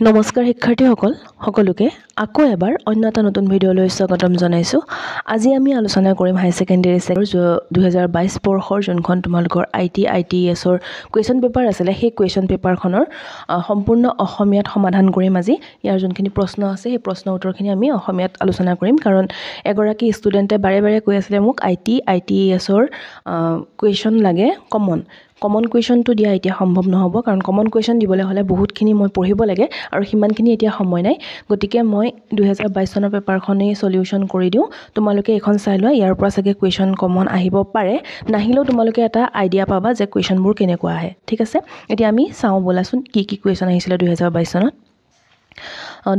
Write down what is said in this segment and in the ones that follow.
নমস্কাৰ শিক্ষাৰ্থীসকল সকলোকে আকৌ এবাৰ অন্য এটা নতুন ভিডিঅ'লৈ স্বাগতম জনাইছো। আজি আমি আলোচনা কৰিম হাই সেকেন্ডাৰী সেক্টৰ 2022 বৰ্ষৰ যোনখন তোমালোকৰ ITITS ৰ কুৱেশ্যন পেপাৰ আছিল সেই কুৱেশ্যন পেপাৰখনৰ সম্পূৰ্ণ অসমীয়াত সমাধান কৰিম আজি। ইয়াৰ যোনখিনি প্ৰশ্ন আছে সেই প্ৰশ্ন উত্তৰখিনি আমি অসমীয়াত আলোচনা কৰিম কাৰণ এগৰাকী ষ্টুডেণ্টে বাৰে বাৰে কৈ আছিল মোক ITITS ৰ কুৱেশ্যন লাগে কমন কুৱেশ্যনটো দিয়া এতিয়া সম্ভৱ নহ'ব কাৰণ কমন কুৱেশ্যন দিবলৈ হ'লে বহুতখিনি মই পঢ়িব লাগে আৰু সিমানখিনি এতিয়া সময় নাই। গতিকে মই 2022 চনৰ পেপাৰখনেই সলিউশন কৰি দিওঁ। তোমালোকে এখন চাই লোৱা, ইয়াৰ পৰা চাগে কুৱেশ্যন কমন আহিব পাৰে, নাহিলেও তোমালোকে এটা আইডিয়া পাবা যে কুৱেশ্যনবোৰ কেনেকুৱা আহে। ঠিক আছে, এতিয়া আমি চাওঁ বলাচোন কি কুৱেশ্যন আহিছিলে 2022 চনত।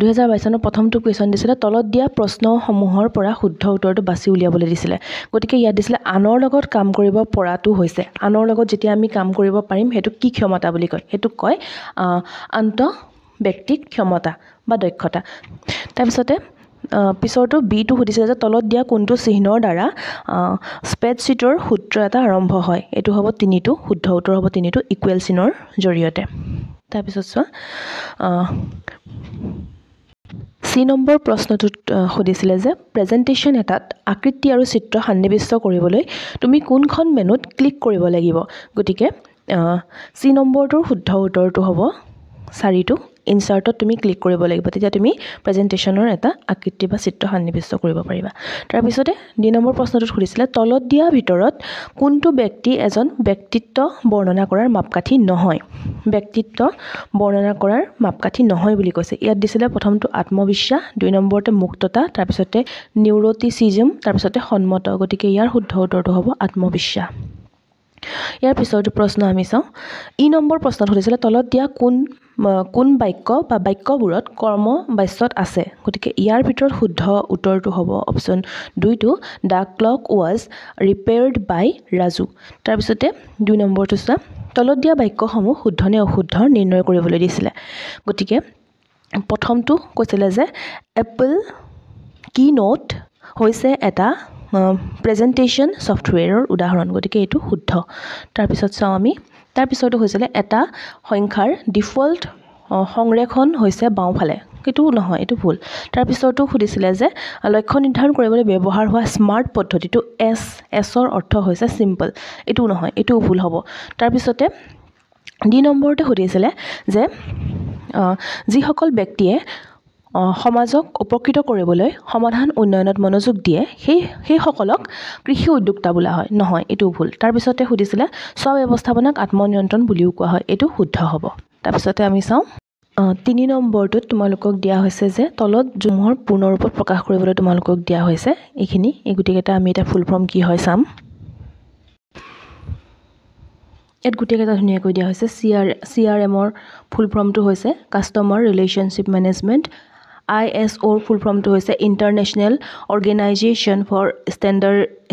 2022 চনৰ প্ৰথমটো কুৱেশ্যন দিছিলে তলত দিয়া প্ৰশ্নসমূহৰ পৰা শুদ্ধ উত্তৰটো বাছি উলিয়াবলৈ দিছিলে। গতিকে ইয়াত দিছিলে আনৰ লগত কাম কৰিব পৰাটো হৈছে, আনৰ লগত যেতিয়া আমি কাম কৰিব পাৰিম সেইটো কি ক্ষমতা বুলি কয়, সেইটোক কয় আন্তঃব্যক্তিক ক্ষমতা বা দক্ষতা। তাৰপিছতে পিছৰটো বিটো সুধিছিলে যে তলত দিয়া কোনটো চিহ্নৰ দ্বাৰা স্প্ৰেডশ্বিটৰ সূত্ৰ এটা আৰম্ভ হয়। এইটো হ'ব 3টো, শুদ্ধ উত্তৰ হ'ব 3টো ইকুৱেল চিনৰ জৰিয়তে। তাৰপিছত চোৱা C নম্বৰ প্ৰশ্নটোত সুধিছিলে যে প্ৰেজেণ্টেশ্যন এটাত আকৃতি আৰু চিত্ৰ সন্নিৱিষ্ট কৰিবলৈ তুমি কোনখন মেনুত ক্লিক কৰিব লাগিব। গতিকে C নম্বৰটোৰ শুদ্ধ উত্তৰটো হ'ব 4টো ইনচাৰ্টত তুমি ক্লিক কৰিব লাগিব, তেতিয়া তুমি প্ৰেজেণ্টেশ্যনৰ এটা আকৃতি বা চিত্ৰ সন্নিৱিষ্ট কৰিব পাৰিবা। তাৰপিছতে D নম্বৰ প্ৰশ্নটোত সুধিছিলে তলত দিয়া ভিতৰত কোনটো ব্যক্তি এজন ব্যক্তিত্ব বৰ্ণনা কৰাৰ মাপকাঠি নহয়। ব্যক্তিত্ব বৰ্ণনা কৰাৰ মাপকাঠি নহয় বুলি কৈছে। ইয়াত দিছিলে প্ৰথমটো আত্মবিশ্বাস, 2 নম্বৰতে মুক্ততা, তাৰপিছতে নিউৰোটিচিজম, তাৰপিছতে সন্মত। গতিকে ইয়াৰ শুদ্ধ উত্তৰটো হ'ব আত্মবিশ্বাস। ইয়াৰ পিছৰটো প্ৰশ্ন আমি চাওঁ। ই নম্বৰ প্ৰশ্নত সুধিছিলে তলত দিয়া কোন বাক্য বা বাক্যবোৰত কৰ্ম বাচ্যত আছে। গতিকে ইয়াৰ ভিতৰত শুদ্ধ উত্তৰটো হ'ব অপশ্যন 2টো দ্য ক্লক ৱাজ ৰিপেয়াৰ্ড বাই ৰাজু। তাৰপিছতে 2 নম্বৰটো চোৱা তলত দিয়া বাক্যসমূহ শুদ্ধ নে অশুদ্ধ নিৰ্ণয় কৰিবলৈ দিছিলে। গতিকে প্ৰথমটো কৈছিলে যে এপল কিনোট হৈছে এটা প্ৰেজেণ্টেশ্যন ছফ্টৱেৰৰ উদাহৰণ, গতিকে এইটো শুদ্ধ। তাৰপিছত চাওঁ আমি, তাৰপিছতো হৈছিলে এটা সংখ্যাৰ ডিফল্ট সংৰেখণ হৈছে বাওঁফালে, এইটো নহয়, এইটো ভুল। তাৰপিছতো সুধিছিলে যে লক্ষ্য নিৰ্ধাৰণ কৰিবলৈ ব্যৱহাৰ হোৱা স্মাৰ্ট পদ্ধতিটো এছৰ অৰ্থ হৈছে চিম্পল, এইটোও নহয়, এইটোও ভুল হ'ব। তাৰপিছতে D নম্বৰতে সুধিছিলে যে যিসকল ব্যক্তিয়ে সমাজক উপকৃত কৰিবলৈ সমাধান উন্নয়নত মনোযোগ দিয়ে সেইসকলক কৃষি উদ্যোক্তা বোলা হয়, নহয়, এইটো ভুল। তাৰপিছতে সুধিছিলে স্ব-ব্যৱস্থাপনাক আত্মনিয়ন্ত্ৰণ বুলিও কোৱা হয়, এইটো শুদ্ধ হ'ব। তাৰপিছতে আমি চাওঁ 3 নম্বৰটোত তোমালোকক দিয়া হৈছে যে তলত সমূহৰ পূৰ্ণ ৰূপত প্ৰকাশ কৰিবলৈ তোমালোকক দিয়া হৈছে এইখিনি, এই গোটেইকেইটা আমি এটা ফুল ফৰ্ম কি হয় চাম। ইয়াত গোটেইকেইটা ধুনীয়াকৈ দিয়া হৈছে। CRMৰ ফুল ফৰ্মটো হৈছে কাষ্টমাৰ ৰিলেশ্যনশ্বিপ মেনেজমেণ্ট, ISOৰ ফুল ফৰ্মটো হৈছে ইণ্টাৰনেশ্যনেল অৰ্গেনাইজেশ্যন ফৰ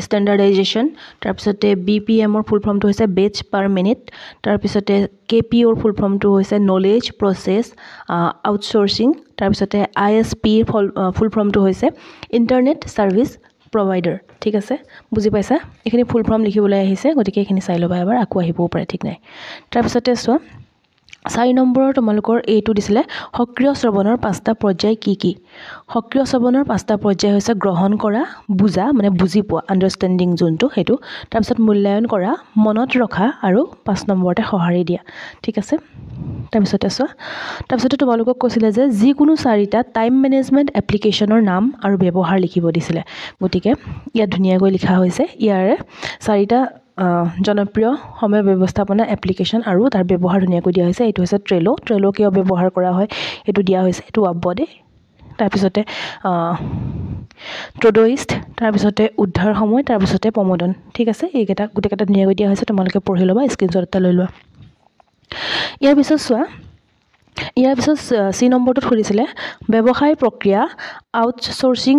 ষ্টেণ্ডাৰ্ডাইজেশ্যন। তাৰপিছতে BPMৰ ফুল ফৰ্মটো হৈছে বেচ পাৰ মিনিট। তাৰপিছতে KPOৰ ফুল ফৰ্মটো হৈছে নলেজ প্ৰচেছ আউটচৰ্চিং। তাৰপিছতে ISPৰ ফুল ফৰ্মটো হৈছে ইণ্টাৰনেট ছাৰ্ভিচ প্ৰভাইডাৰ। ঠিক আছে, বুজি পাইছা? এইখিনি ফুল ফৰ্ম লিখিবলৈ আহিছে, গতিকে এইখিনি চাই ল'বা এবাৰ, আকৌ আহিবও পাৰে, ঠিক নাই। তাৰপিছতে চোৱা 4 নম্বৰৰ তোমালোকৰ এইটো দিছিলে সক্ৰিয় শ্ৰৱণৰ 5টা পৰ্যায় কি কি। সক্ৰিয় শ্ৰৱণৰ 5টা পৰ্যায় হৈছে গ্ৰহণ কৰা, বুজা মানে বুজি পোৱা, আণ্ডাৰষ্টেণ্ডিং যোনটো সেইটো, তাৰপিছত মূল্যায়ন কৰা, মনত ৰখা আৰু 5 নম্বৰতে সঁহাৰি দিয়া। ঠিক আছে, তাৰপিছতে চোৱা, তাৰপিছতে তোমালোকক কৈছিলে যে যিকোনো 4টা টাইম মেনেজমেণ্ট এপ্লিকেশ্যনৰ নাম আৰু ব্যৱহাৰ লিখিব দিছিলে। গতিকে ইয়াত ধুনীয়াকৈ লিখা হৈছে, ইয়াৰে 4টা জনপ্ৰিয় সময় ব্যৱস্থাপনা এপ্লিকেশ্যন আৰু তাৰ ব্যৱহাৰ ধুনীয়াকৈ দিয়া হৈছে। এইটো হৈছে ট্ৰেলো কিয় ব্যৱহাৰ কৰা হয় এইটো দিয়া হৈছে, এইটো আৱ্বদে। তাৰপিছতে ট্ৰডইষ্ট, তাৰপিছতে উদ্ধাৰ সময়, তাৰপিছতে প্ৰমোদন। ঠিক আছে, এইকেইটা গোটেইকেইটা ধুনীয়াকৈ দিয়া হৈছে, তোমালোকে পঢ়ি ল'বা, স্ক্ৰীনশ্বট এটা লৈ লোৱা। ইয়াৰ পিছত C নম্বৰটোত সুধিছিলে ব্যৱসায় প্ৰক্ৰিয়া আউটচৰ্চিং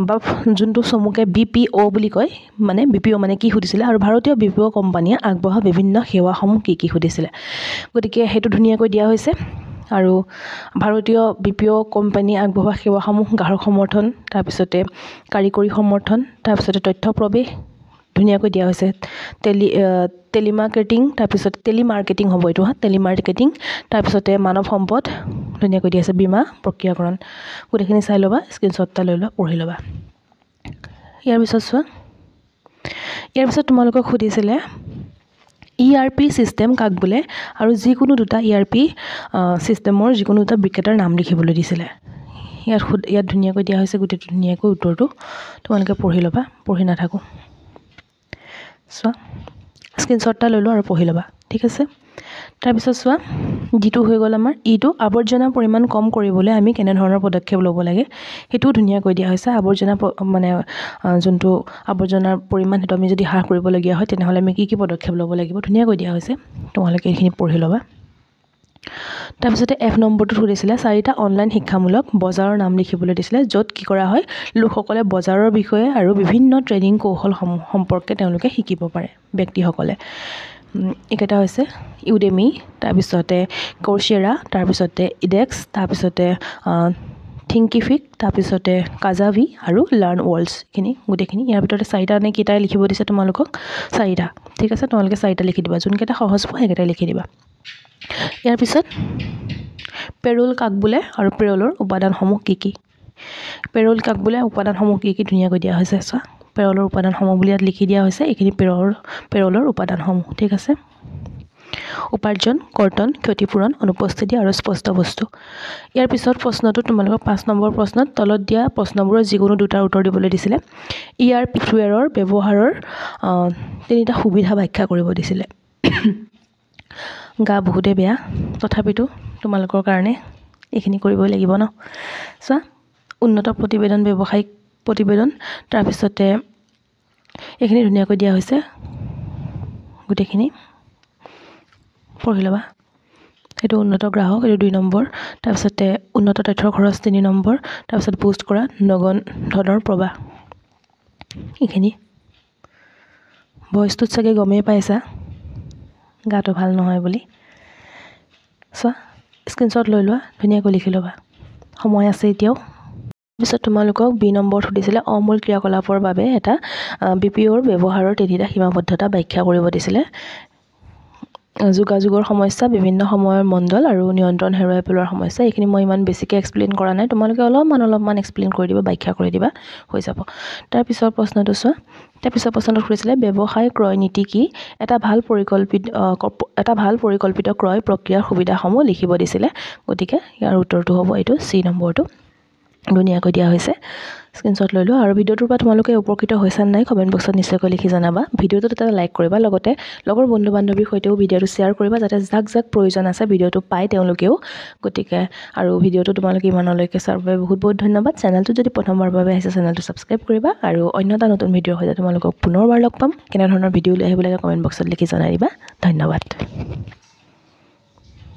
বা যোনটো চমুকে BPO বুলি কয়, মানে BPO মানে কি সুধিছিলে, আৰু ভাৰতীয় BPO কোম্পানীয়ে আগবঢ়োৱা বিভিন্ন সেৱাসমূহ কি সুধিছিলে। গতিকে সেইটো ধুনীয়াকৈ দিয়া হৈছে। আৰু ভাৰতীয় BPO কোম্পানী আগবঢ়োৱা সেৱাসমূহ গ্ৰাহক সমৰ্থন, তাৰপিছতে কাৰিকৰী সমৰ্থন, তাৰপিছতে তথ্য প্ৰৱেশ ধুনীয়াকৈ দিয়া হৈছে। টেলিমাৰ্কেটিং, তাৰপিছত টেলিমাৰ্কেটিং হ'ব এইটো টেলিমাৰ্কেটিং, তাৰপিছতে মানৱ সম্পদ, ধুনীয়াকৈ দিয়া আছে বীমা প্ৰক্ৰিয়াকৰণ গোটেইখিনি চাই ল'বা স্ক্ৰীনশ্বট এটা লৈ লোৱা পঢ়ি ল'বা ইয়াৰ পিছত চোৱা ইয়াৰ পিছত তোমালোকক সুধিছিলে ERP সিস্টেম কাক বোলে আৰু যিকোনো দুটা ERP সিস্টেমৰ যিকোনো দুটা বিক্ৰেতাৰ নাম লিখিবলৈ দিছিলে ইয়াত ধুনীয়াকৈ দিয়া হৈছে গোটেইটো ধুনীয়াকৈ উত্তৰটো তোমালোকে পঢ়ি ল'বা পঢ়ি নাথাকো চোৱা স্ক্ৰীনশ্বট এটা লৈ লোৱা আৰু পঢ়ি ল'বা ঠিক আছে তাৰ পিছত চোৱা যেটো হৈ গ'ল আমাৰ ইটো আৱৰ্জনা পৰিমাণ কম কৰিবলৈ আমি কেনে ধৰণৰ পদক্ষেপ ল'ব লাগে হেতু ধুনীয়াকৈ দিয়া হৈছে আৱৰ্জনা মানে যোনটো আৱৰ্জনাৰ পৰিমাণ হেতু আমি যদি হ্ৰাস কৰিব লগিয়া হয় তেনেহলে আমি কি পদক্ষেপ ল'ব লাগিব ধুনীয়াকৈ দিয়া হৈছে তোমালোকে এইখিনি পঢ়ি ল'বা তাৰ পিছতে F নম্বৰটো সুধিছিলে চাৰিটা অনলাইন শিক্ষামূলক বজাৰৰ নাম লিখিবলৈ দিছিলে য'ত কি কৰা হয় লোকসকলে বজাৰৰ বিষয়ে আৰু বিভিন্ন ট্ৰেডিং কৌশল সম্পৰ্কে তেওঁলোকে শিকিব পাৰে ব্যক্তিসকলে একেটা হৈছে ইউডেমি তাৰ পিছতে কৰ্সেৰা তাৰ পিছতে ইডেক্স তাৰ পিছতে থিংকিফিক তাৰ পিছতে কাজাভি আৰু লাৰ্ন ৱৰ্ল্ডছ খিনি গোটেইখিনি ইয়াৰ ভিতৰতে চাৰিটা নে কিটা লিখিব দিছে তোমালোকক চাৰিটা ঠিক আছে তোমালোকে চাৰিটা লিখি দিবা যোনকেইটা সহজ পোৱা সেইকেইটা লিখি দিবা ইয়াৰ পিছত পেৰোল কাক বোলে আৰু পেৰোলৰ উপাদানসমূহ কি পেৰোল কাক বোলে উপাদানসমূহ কি ধুনীয়াকৈ দিয়া হৈছে চোৱা পেৰোলৰ উপাদানসমূহ বুলি ইয়াত লিখি দিয়া হৈছে এইখিনি পেৰোলৰ উপাদানসমূহ ঠিক আছে উপাৰ্জন কৰ্তন ক্ষতিপূৰণ অনুপস্থিতি আৰু স্পষ্ট বস্তু ইয়াৰ পিছত প্ৰশ্নটো তোমালোকক 5 নম্বৰ প্ৰশ্নত তলত দিয়া প্ৰশ্নবোৰৰ যিকোনো দুটাৰ উত্তৰ দিবলৈ দিছিলে ERP সফটওয়্যাৰৰ ব্যৱহাৰৰ তিনিটা সুবিধা ব্যাখ্যা কৰিব দিছিলে গা বহুতে বেয়া তথাপিতো তোমালোকৰ কাৰণে এইখিনি কৰিবই লাগিব ন চোৱা উন্নত প্ৰতিবেদন ব্যৱসায়িক প্ৰতিবেদন তাৰ পিছতে এইখিনি ধুনীয়াকৈ দিয়া হৈছে গোটেইখিনি পঢ়ি ল'বা এটো উন্নত গ্ৰাহক এটো 2 নম্বৰ তাৰ পিছতে উন্নত তথ্যৰ খৰচ 3 নম্বৰ তাৰ পিছত বুষ্ট কৰা নগন ধনৰ প্ৰবাহ এইখিনি ভয়েসটো চাগে গমেই পাইছা গাটো ভাল নহয় বুলি চোৱা স্ক্ৰীনশ্বট লৈ লোৱা ধুনীয়াকৈ লিখি ল'বা সময় আছে এতিয়াও পিছত তোমালোকক 2 নম্বৰ সুধিছিলে অমূল ক্ৰিয়াকলাপৰ বাবে এটা BPOৰ ব্যৱহাৰৰ তিনিটা সীমাবদ্ধতা ব্যাখ্যা কৰিব দিছিলে যোগাযোগৰ সমস্যা বিভিন্ন সময়ৰ মণ্ডল আৰু নিয়ন্ত্ৰণ হেৰুৱাই পেলোৱাৰ সমস্যা এইখিনি মই ইমান বেছিকৈ এক্সপ্লেইন কৰা নাই তোমালোকে অলপমান এক্সপ্লেইন কৰি দিবা ব্যাখ্যা কৰি দিবা হৈ যাব তাৰ পিছৰ প্ৰশ্নটো চোৱা তাৰ পিছৰ প্ৰশ্নটো সুধিছিলে ব্যৱসায় ক্ৰয় নীতি কি এটা ভাল পৰিকল্পিত ক্ৰয় প্ৰক্ৰিয়াৰ সুবিধাসমূহ লিখিব দিছিলে গতিকে ইয়াৰ উত্তৰটো হ'ব এইটো C নম্বৰটো ধুনীয়াকৈ দিয়া হৈছে স্ক্ৰীনশ্বট লৈ লোৱা আৰু ভিডিওটোৰ পৰা তোমালোকে উপকৃত হৈছা নাই কমেন্ট বক্সত নিশ্চয়কৈ লিখি জনাবা ভিডিওটোত এটা লাইক কৰিবা লগতে লগৰ বন্ধু বান্ধৱীৰ সৈতেও ভিডিওটো শ্বেয়াৰ কৰিবা যাতে যাক প্ৰয়োজন আছে ভিডিওটো পায় তেওঁলোকেও গতিকে আৰু ভিডিওটো তোমালোকে ইমানলৈকে চাবৰ বাবে বহুত ধন্যবাদ চেনেলটো যদি প্ৰথমবাৰৰ বাবে আহিছে চেনেলটো সাবস্ক্ৰাইব কৰিবা আৰু অন্য এটা নতুন ভিডিওৰ সৈতে তোমালোকক পুনৰবাৰ লগ পাম কেনে ধৰণৰ ভিডিও লৈ আহিব লাগে কমেন্ট বক্সত লিখি জনাই দিবা ধন্যবাদ